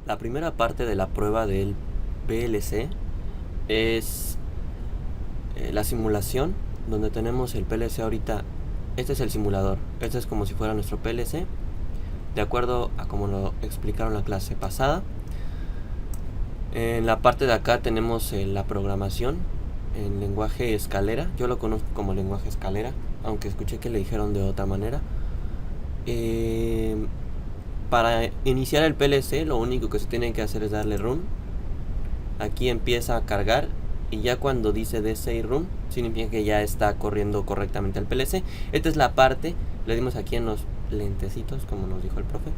La primera parte de la prueba del PLC es la simulación, donde tenemos el PLC ahorita. Este es el simulador, este es como si fuera nuestro PLC, de acuerdo a como lo explicaron la clase pasada. En la parte de acá tenemos la programación en lenguaje escalera. Yo lo conozco como lenguaje escalera, aunque escuché que le dijeron de otra manera. Para iniciar el PLC lo único que se tiene que hacer es darle run. Aquí empieza a cargar y ya cuando dice DC run significa que ya está corriendo correctamente el PLC. Esta es la parte, le dimos aquí en los lentecitos, como nos dijo el profe,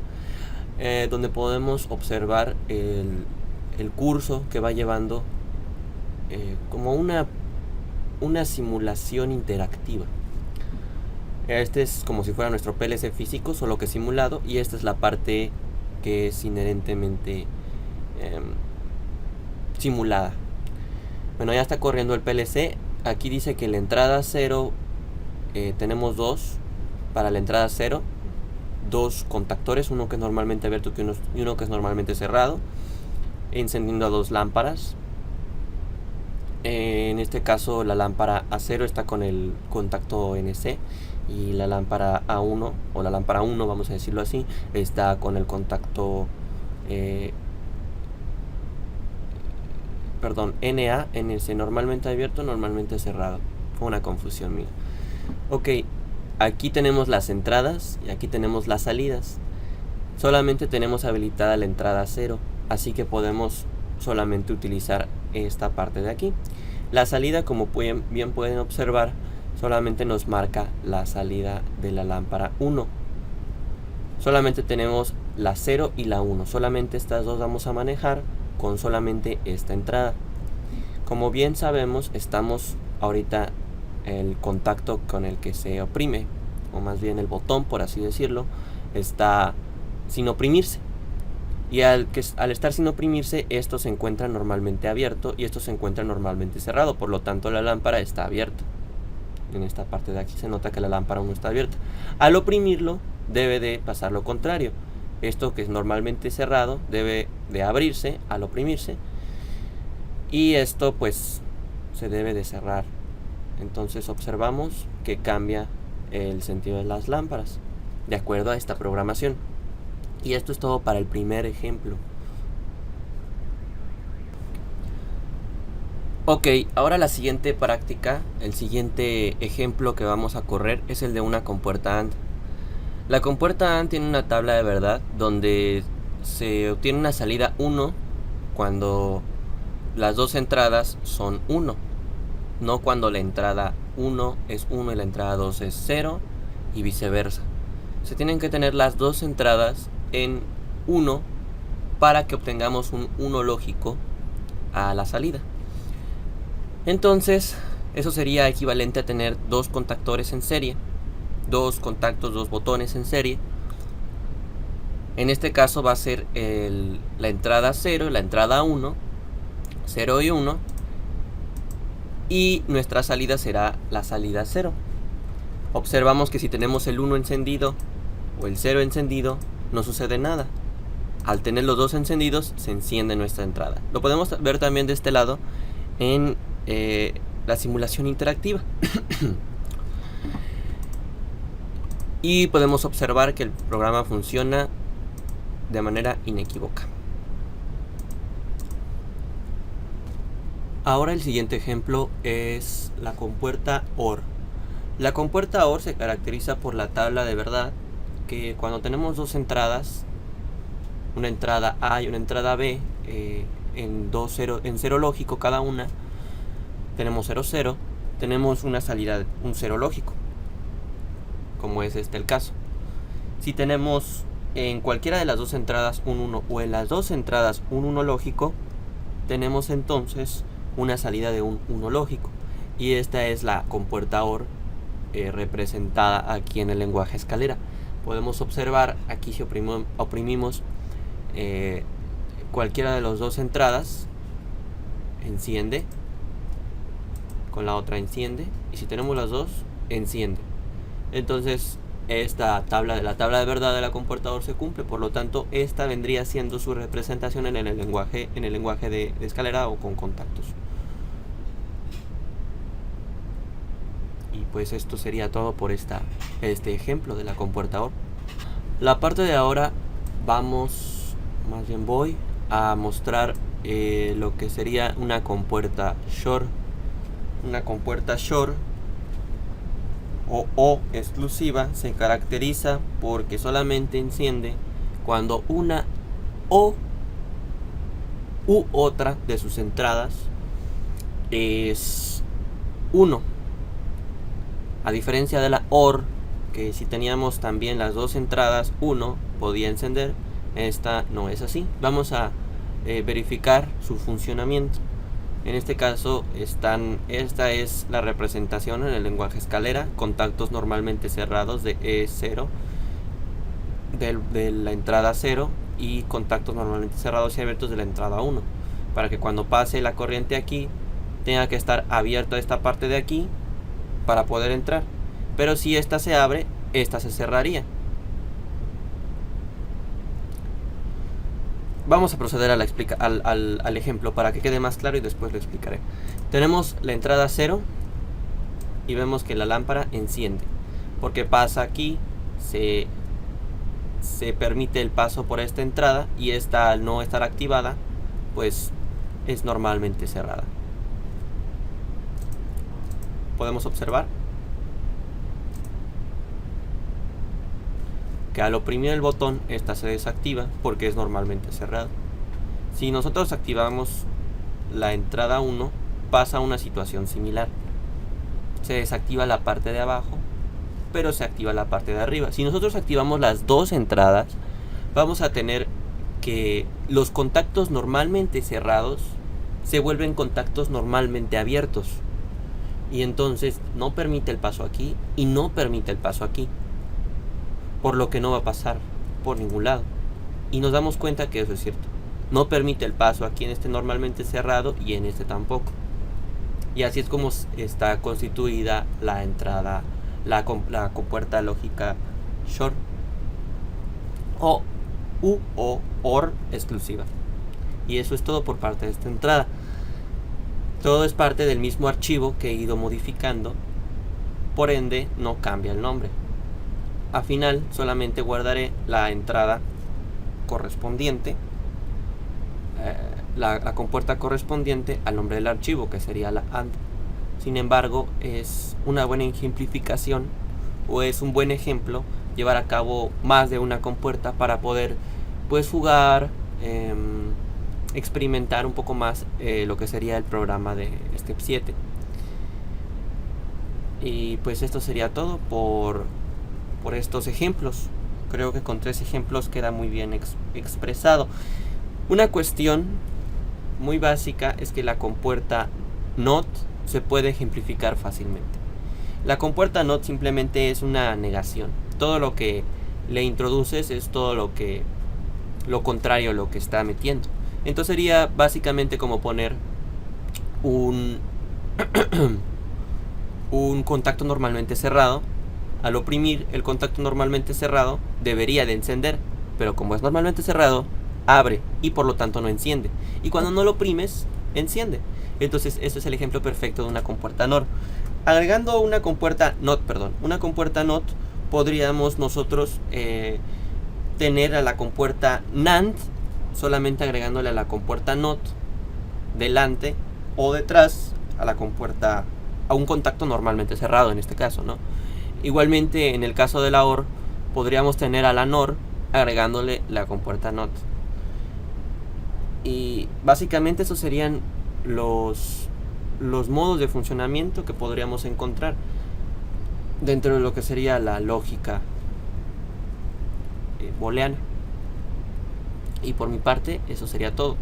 donde podemos observar el curso que va llevando como una simulación interactiva. Este es como si fuera nuestro PLC físico, solo que simulado, y esta es la parte que es inherentemente simulada. Bueno, ya está corriendo el PLC. Aquí dice que la entrada 0 tenemos dos. Para la entrada 0, dos contactores, uno que es normalmente abierto y uno que es normalmente cerrado, encendiendo a dos lámparas. En este caso la lámpara A0 está con el contacto NC y la lámpara A1, o la lámpara 1, vamos a decirlo así, está con el contacto NA, NC, normalmente abierto, normalmente cerrado. Fue una confusión mía. Ok, aquí tenemos las entradas y aquí tenemos las salidas. Solamente tenemos habilitada la entrada 0, así que podemos solamente utilizar esta parte de aquí. La salida, como bien pueden observar, solamente nos marca la salida de la lámpara 1. Solamente tenemos la 0 y la 1. Solamente estas dos vamos a manejar con solamente esta entrada. Como bien sabemos, estamos ahorita el contacto con el que se oprime, o más bien el botón, por así decirlo, está sin oprimirse. Y al estar sin oprimirse, esto se encuentra normalmente abierto y esto se encuentra normalmente cerrado. Por lo tanto, la lámpara está abierta. En esta parte de aquí se nota que la lámpara 1 está abierta. Al oprimirlo, debe de pasar lo contrario. Esto que es normalmente cerrado debe de abrirse al oprimirse. Y esto pues se debe de cerrar. Entonces observamos que cambia el sentido de las lámparas de acuerdo a esta programación. Y esto es todo para el primer ejemplo. Ok, ahora la siguiente práctica, el siguiente ejemplo que vamos a correr es el de una compuerta AND. La compuerta AND tiene una tabla de verdad donde se obtiene una salida 1 cuando las dos entradas son 1, no cuando la entrada 1 es 1 y la entrada 2 es 0 y viceversa. Se tienen que tener las dos entradas en 1 para que obtengamos un 1 lógico a la salida. Entonces, eso sería equivalente a tener dos contactores en serie, dos contactos, dos botones en serie. En este caso va a ser la entrada 0 y la entrada 1, 0 y 1, y nuestra salida será la salida 0. Observamos que si tenemos el 1 encendido o el 0 encendido, no sucede nada. Al tener los dos encendidos, se enciende nuestra entrada. Lo podemos ver también de este lado en la simulación interactiva. Y podemos observar que el programa funciona de manera inequívoca. Ahora el siguiente ejemplo es la compuerta OR. La compuerta OR se caracteriza por la tabla de verdad, que cuando tenemos dos entradas, una entrada A y una entrada B, en 0 lógico cada una, tenemos 0, 0, tenemos una salida, un 0 lógico, como es el caso. Si tenemos en cualquiera de las dos entradas un 1 o en las dos entradas un 1 lógico, tenemos entonces una salida de un 1 lógico. Y esta es la compuerta OR representada aquí en el lenguaje escalera. Podemos observar aquí si oprimimos cualquiera de las dos entradas, enciende, con la otra enciende, y si tenemos las dos, enciende. Entonces la tabla de verdad de la comportador se cumple, por lo tanto esta vendría siendo su representación en el lenguaje de escalera o con contactos. Y pues esto sería todo por este ejemplo de la comportador. La parte de ahora voy a mostrar lo que sería una compuerta short. Una compuerta short o exclusiva se caracteriza porque solamente enciende cuando una o u otra de sus entradas es 1. A diferencia de la OR, que si teníamos también las dos entradas 1 podía encender, esta no es así. Vamos a verificar su funcionamiento. En este caso esta es la representación en el lenguaje escalera, contactos normalmente cerrados de E0 de la entrada 0 y contactos normalmente cerrados y abiertos de la entrada 1, para que cuando pase la corriente aquí tenga que estar abierta esta parte de aquí para poder entrar, pero si esta se abre, esta se cerraría. Vamos a proceder al ejemplo para que quede más claro y después lo explicaré. Tenemos la entrada 0 y vemos que la lámpara enciende. Porque pasa aquí, se permite el paso por esta entrada y esta, al no estar activada, pues es normalmente cerrada. Podemos observar que al oprimir el botón esta se desactiva porque es normalmente cerrado. Si nosotros activamos la entrada 1, pasa una situación similar. Se desactiva la parte de abajo, pero se activa la parte de arriba. Si nosotros activamos las dos entradas, vamos a tener que los contactos normalmente cerrados se vuelven contactos normalmente abiertos. Y entonces no permite el paso aquí y no permite el paso aquí, por lo que no va a pasar por ningún lado. Y nos damos cuenta que eso es cierto. No permite el paso aquí en este normalmente cerrado y en este tampoco. Y así es como está constituida la entrada, la compuerta lógica short o OR exclusiva. Y eso es todo por parte de esta entrada. Todo es parte del mismo archivo que he ido modificando, por ende no cambia el nombre. Al final solamente guardaré la entrada correspondiente, la compuerta correspondiente al nombre del archivo, que sería la AND. Sin embargo, es una buena ejemplificación o es un buen ejemplo llevar a cabo más de una compuerta para poder pues jugar, experimentar un poco más lo que sería el programa de Step 7. Y pues esto sería todo por estos ejemplos. Creo que con 3 ejemplos queda muy bien expresado. Una cuestión muy básica es que la compuerta NOT se puede ejemplificar fácilmente. La compuerta NOT simplemente es una negación. Todo lo que le introduces es todo lo contrario a lo que está metiendo. Entonces sería básicamente como poner un contacto normalmente cerrado. Al oprimir el contacto normalmente cerrado debería de encender, pero como es normalmente cerrado, abre y por lo tanto no enciende. Y cuando no lo oprimes, enciende. Entonces eso es el ejemplo perfecto de una compuerta NOR. Agregando una compuerta NOT, podríamos nosotros tener a la compuerta NAND solamente agregándole a la compuerta NOT delante o detrás a un contacto normalmente cerrado en este caso, ¿no? Igualmente en el caso de la OR podríamos tener a la NOR agregándole la compuerta NOT. Y básicamente esos serían los modos de funcionamiento que podríamos encontrar dentro de lo que sería la lógica booleana. Y por mi parte eso sería todo.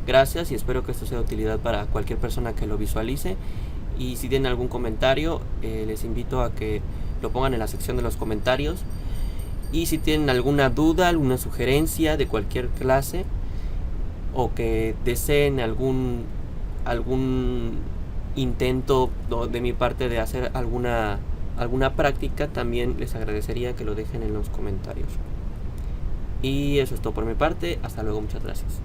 Gracias y espero que esto sea de utilidad para cualquier persona que lo visualice. Y si tienen algún comentario, les invito a que lo pongan en la sección de los comentarios. Y si tienen alguna duda, alguna sugerencia de cualquier clase, o que deseen algún intento de mi parte de hacer alguna alguna práctica, también les agradecería que lo dejen en los comentarios. Y eso es todo por mi parte. Hasta luego, muchas gracias.